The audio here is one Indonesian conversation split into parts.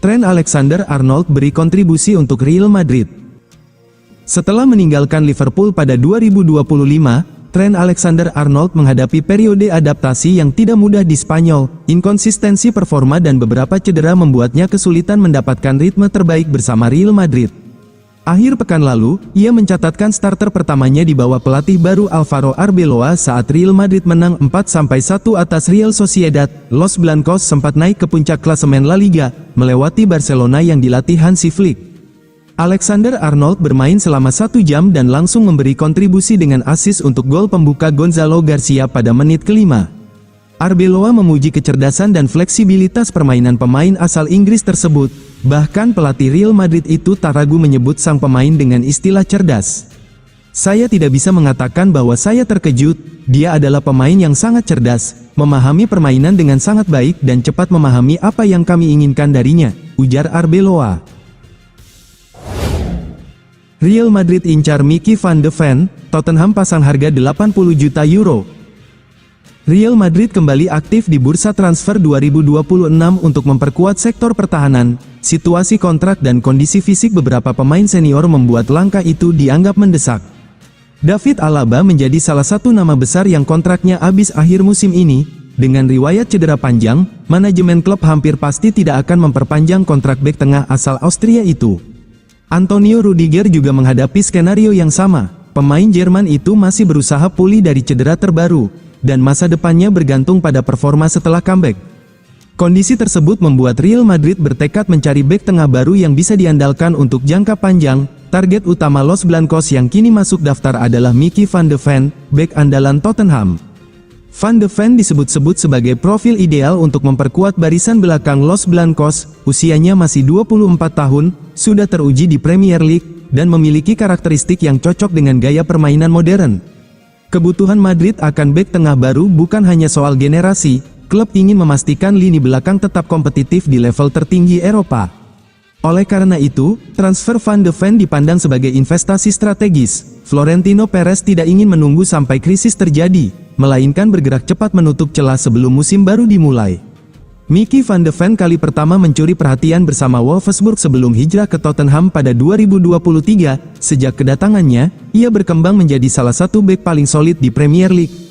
Trent Alexander-Arnold beri kontribusi untuk Real Madrid. Setelah meninggalkan Liverpool pada 2025, Trent Alexander-Arnold menghadapi periode adaptasi yang tidak mudah di Spanyol. Inkonsistensi performa dan beberapa cedera membuatnya kesulitan mendapatkan ritme terbaik bersama Real Madrid. Akhir pekan lalu, ia mencatatkan starter pertamanya di bawah pelatih baru Alvaro Arbeloa saat Real Madrid menang 4-1 atas Real Sociedad. Los Blancos sempat naik ke puncak klasemen La Liga, melewati Barcelona yang dilatih Hansi Flick. Alexander-Arnold bermain selama 1 jam dan langsung memberi kontribusi dengan assist untuk gol pembuka Gonzalo Garcia pada menit ke-5. Arbeloa memuji kecerdasan dan fleksibilitas permainan pemain asal Inggris tersebut. Bahkan pelatih Real Madrid itu tak ragu menyebut sang pemain dengan istilah cerdas. "Saya tidak bisa mengatakan bahwa saya terkejut, dia adalah pemain yang sangat cerdas, memahami permainan dengan sangat baik dan cepat memahami apa yang kami inginkan darinya," ujar Arbeloa. Real Madrid incar Mickey van de Ven, Tottenham pasang harga 80 juta euro. Real Madrid kembali aktif di bursa transfer 2026 untuk memperkuat sektor pertahanan. Situasi kontrak dan kondisi fisik beberapa pemain senior membuat langkah itu dianggap mendesak. David Alaba menjadi salah satu nama besar yang kontraknya habis akhir musim ini. Dengan riwayat cedera panjang, manajemen klub hampir pasti tidak akan memperpanjang kontrak bek tengah asal Austria itu. Antonio Rudiger juga menghadapi skenario yang sama. Pemain Jerman itu masih berusaha pulih dari cedera terbaru, dan masa depannya bergantung pada performa setelah comeback. Kondisi tersebut membuat Real Madrid bertekad mencari bek tengah baru yang bisa diandalkan untuk jangka panjang. Target utama Los Blancos yang kini masuk daftar adalah Mickey van de Ven, bek andalan Tottenham. Van de Ven disebut-sebut sebagai profil ideal untuk memperkuat barisan belakang Los Blancos. Usianya masih 24 tahun, sudah teruji di Premier League, dan memiliki karakteristik yang cocok dengan gaya permainan modern. Kebutuhan Madrid akan bek tengah baru bukan hanya soal generasi. Klub ingin memastikan lini belakang tetap kompetitif di level tertinggi Eropa. Oleh karena itu, transfer Van de Ven dipandang sebagai investasi strategis. Florentino Perez tidak ingin menunggu sampai krisis terjadi, melainkan bergerak cepat menutup celah sebelum musim baru dimulai. Mickey van de Ven kali pertama mencuri perhatian bersama Wolfsburg sebelum hijrah ke Tottenham pada 2023. Sejak kedatangannya, ia berkembang menjadi salah satu bek paling solid di Premier League.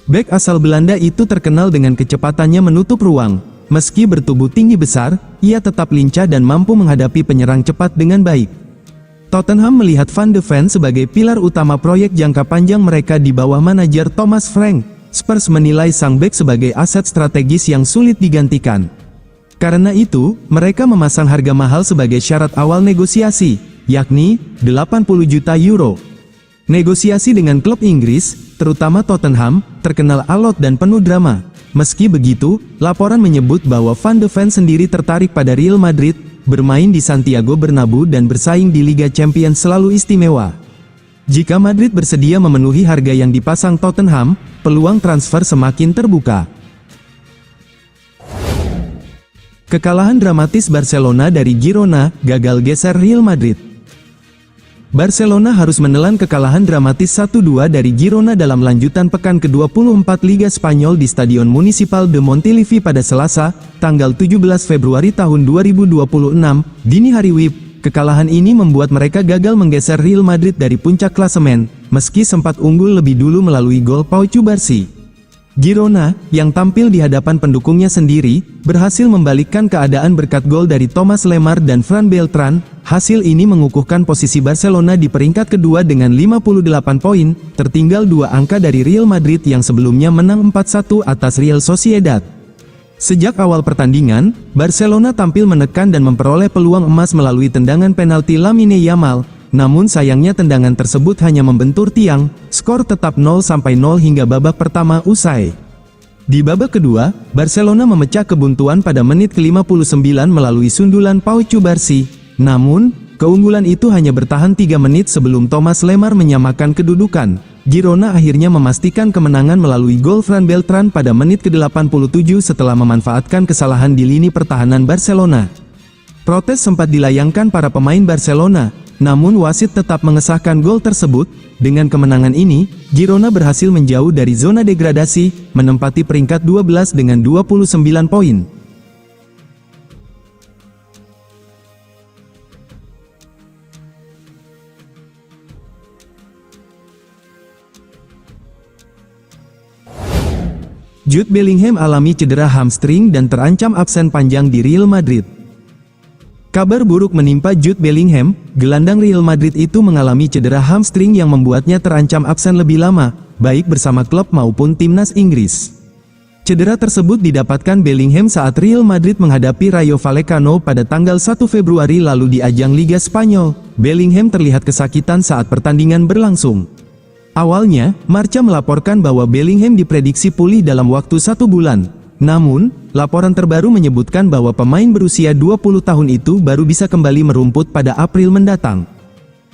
Bek asal Belanda itu terkenal dengan kecepatannya menutup ruang. Meski bertubuh tinggi besar, ia tetap lincah dan mampu menghadapi penyerang cepat dengan baik. Tottenham melihat Van de Ven sebagai pilar utama proyek jangka panjang mereka di bawah manajer Thomas Frank. Spurs menilai sang bek sebagai aset strategis yang sulit digantikan. Karena itu, mereka memasang harga mahal sebagai syarat awal negosiasi, yakni 80 juta euro. Negosiasi dengan klub Inggris, terutama Tottenham, terkenal alot dan penuh drama. Meski begitu, laporan menyebut bahwa Van de Ven sendiri tertarik pada Real Madrid, bermain di Santiago Bernabeu dan bersaing di Liga Champions selalu istimewa. Jika Madrid bersedia memenuhi harga yang dipasang Tottenham, peluang transfer semakin terbuka. Kekalahan dramatis Barcelona dari Girona, gagal geser Real Madrid. Barcelona harus menelan kekalahan dramatis 1-2 dari Girona dalam lanjutan pekan ke-24 Liga Spanyol di Stadion Municipal de Montilivi pada Selasa, tanggal 17 Februari tahun 2026, dini hari WIB. Kekalahan ini membuat mereka gagal menggeser Real Madrid dari puncak klasemen, meski sempat unggul lebih dulu melalui gol Pau Cubarsí. Girona, yang tampil di hadapan pendukungnya sendiri, berhasil membalikkan keadaan berkat gol dari Thomas Lemar dan Fran Beltran. Hasil ini mengukuhkan posisi Barcelona di peringkat kedua dengan 58 poin, tertinggal 2 angka dari Real Madrid yang sebelumnya menang 4-1 atas Real Sociedad. Sejak awal pertandingan, Barcelona tampil menekan dan memperoleh peluang emas melalui tendangan penalti Lamine Yamal. Namun sayangnya tendangan tersebut hanya membentur tiang. Skor tetap 0-0 hingga babak pertama usai. Di babak kedua, Barcelona memecah kebuntuan pada menit ke-59 melalui sundulan Pau Cubarsí. Namun, keunggulan itu hanya bertahan 3 menit sebelum Thomas Lemar menyamakan kedudukan. Girona akhirnya memastikan kemenangan melalui gol Fran Beltran pada menit ke-87 setelah memanfaatkan kesalahan di lini pertahanan Barcelona. Protes sempat dilayangkan para pemain Barcelona, namun wasit tetap mengesahkan gol tersebut. Dengan kemenangan ini, Girona berhasil menjauh dari zona degradasi, menempati peringkat 12 dengan 29 poin. Jude Bellingham alami cedera hamstring dan terancam absen panjang di Real Madrid. Kabar buruk menimpa Jude Bellingham, gelandang Real Madrid itu mengalami cedera hamstring yang membuatnya terancam absen lebih lama, baik bersama klub maupun timnas Inggris. Cedera tersebut didapatkan Bellingham saat Real Madrid menghadapi Rayo Vallecano pada tanggal 1 Februari lalu di ajang Liga Spanyol. Bellingham terlihat kesakitan saat pertandingan berlangsung. Awalnya, Marca melaporkan bahwa Bellingham diprediksi pulih dalam waktu 1 bulan. Namun, laporan terbaru menyebutkan bahwa pemain berusia 20 tahun itu baru bisa kembali merumput pada April mendatang.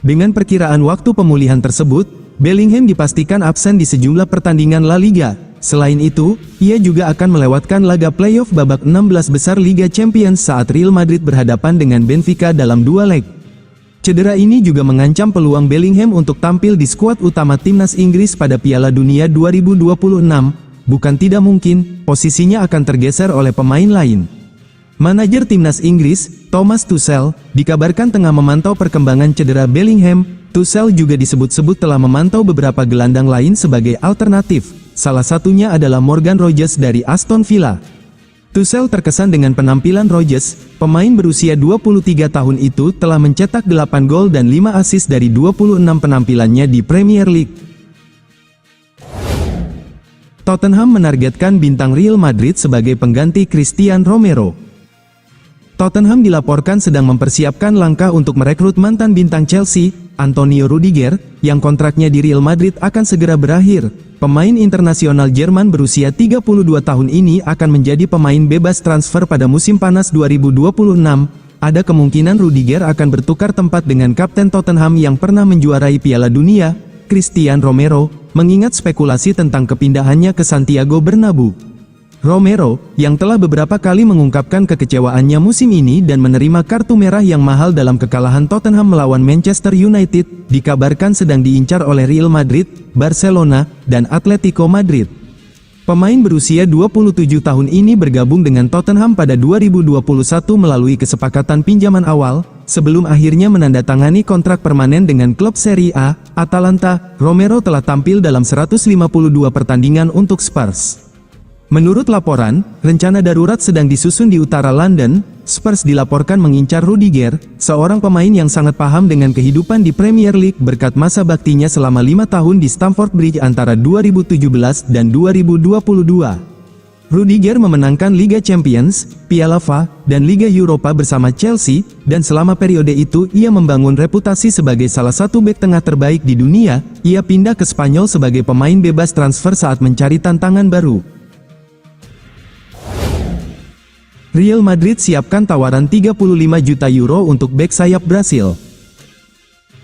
Dengan perkiraan waktu pemulihan tersebut, Bellingham dipastikan absen di sejumlah pertandingan La Liga. Selain itu, ia juga akan melewatkan laga playoff babak 16 besar Liga Champions saat Real Madrid berhadapan dengan Benfica dalam 2 leg. Cedera ini juga mengancam peluang Bellingham untuk tampil di skuad utama timnas Inggris pada Piala Dunia 2026. Bukan tidak mungkin, posisinya akan tergeser oleh pemain lain. Manajer timnas Inggris, Thomas Tuchel, dikabarkan tengah memantau perkembangan cedera Bellingham. Tuchel juga disebut-sebut telah memantau beberapa gelandang lain sebagai alternatif. Salah satunya adalah Morgan Rogers dari Aston Villa. Tuchel terkesan dengan penampilan Rogers, pemain berusia 23 tahun itu telah mencetak 8 gol dan 5 assist dari 26 penampilannya di Premier League. Tottenham menargetkan bintang Real Madrid sebagai pengganti Christian Romero. Tottenham dilaporkan sedang mempersiapkan langkah untuk merekrut mantan bintang Chelsea, Antonio Rudiger, yang kontraknya di Real Madrid akan segera berakhir. Pemain internasional Jerman berusia 32 tahun ini akan menjadi pemain bebas transfer pada musim panas 2026. Ada kemungkinan Rudiger akan bertukar tempat dengan kapten Tottenham yang pernah menjuarai Piala Dunia, Christian Romero, mengingat spekulasi tentang kepindahannya ke Santiago Bernabeu. Romero, yang telah beberapa kali mengungkapkan kekecewaannya musim ini dan menerima kartu merah yang mahal dalam kekalahan Tottenham melawan Manchester United, dikabarkan sedang diincar oleh Real Madrid, Barcelona, dan Atletico Madrid. Pemain berusia 27 tahun ini bergabung dengan Tottenham pada 2021 melalui kesepakatan pinjaman awal, sebelum akhirnya menandatangani kontrak permanen dengan klub Serie A, Atalanta. Romero telah tampil dalam 152 pertandingan untuk Spurs. Menurut laporan, rencana darurat sedang disusun di utara London. Spurs dilaporkan mengincar Rudiger, seorang pemain yang sangat paham dengan kehidupan di Premier League berkat masa baktinya selama 5 tahun di Stamford Bridge antara 2017 dan 2022. Rudiger memenangkan Liga Champions, Piala FA, dan Liga Eropa bersama Chelsea, dan selama periode itu ia membangun reputasi sebagai salah satu bek tengah terbaik di dunia. Ia pindah ke Spanyol sebagai pemain bebas transfer saat mencari tantangan baru. Real Madrid siapkan tawaran 35 juta euro untuk bek sayap Brasil.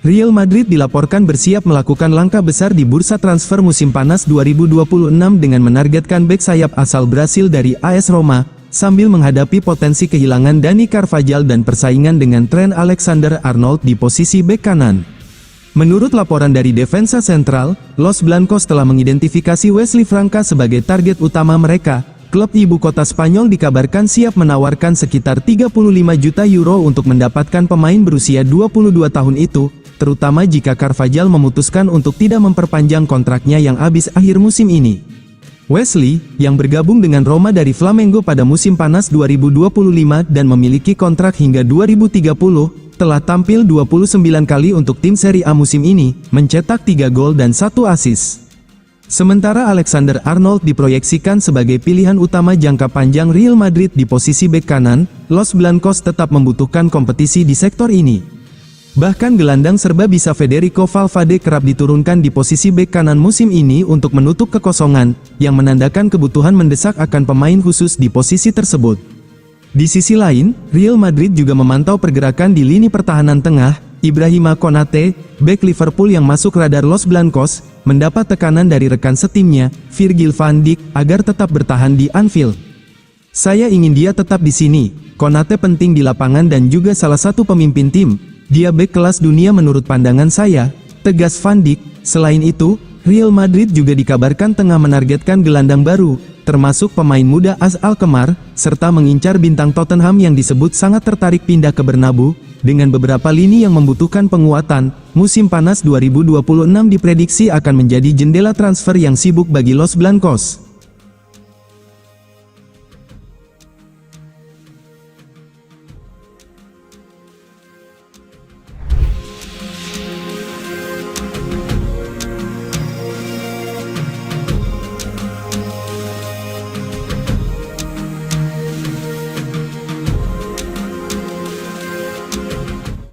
Real Madrid dilaporkan bersiap melakukan langkah besar di bursa transfer musim panas 2026 dengan menargetkan bek sayap asal Brasil dari AS Roma, sambil menghadapi potensi kehilangan Dani Carvajal dan persaingan dengan Trent Alexander-Arnold di posisi bek kanan. Menurut laporan dari Defensa Central, Los Blancos telah mengidentifikasi Wesley Franca sebagai target utama mereka. Klub ibu kota Spanyol dikabarkan siap menawarkan sekitar 35 juta euro untuk mendapatkan pemain berusia 22 tahun itu, terutama jika Carvajal memutuskan untuk tidak memperpanjang kontraknya yang habis akhir musim ini. Wesley, yang bergabung dengan Roma dari Flamengo pada musim panas 2025 dan memiliki kontrak hingga 2030, telah tampil 29 kali untuk tim Serie A musim ini, mencetak 3 gol dan 1 assist. Sementara Alexander-Arnold diproyeksikan sebagai pilihan utama jangka panjang Real Madrid di posisi bek kanan, Los Blancos tetap membutuhkan kompetisi di sektor ini. Bahkan gelandang serba bisa Federico Valverde kerap diturunkan di posisi bek kanan musim ini untuk menutup kekosongan, yang menandakan kebutuhan mendesak akan pemain khusus di posisi tersebut. Di sisi lain, Real Madrid juga memantau pergerakan di lini pertahanan tengah. Ibrahima Konate, bek Liverpool yang masuk radar Los Blancos, mendapat tekanan dari rekan setimnya, Virgil van Dijk, agar tetap bertahan di Anfield. "Saya ingin dia tetap di sini. Konate penting di lapangan dan juga salah satu pemimpin tim. Dia bek kelas dunia menurut pandangan saya," tegas Van Dijk. Selain itu, Real Madrid juga dikabarkan tengah menargetkan gelandang baru, termasuk pemain muda AS Alkmaar, serta mengincar bintang Tottenham yang disebut sangat tertarik pindah ke Bernabeu. Dengan beberapa lini yang membutuhkan penguatan, musim panas 2026 diprediksi akan menjadi jendela transfer yang sibuk bagi Los Blancos.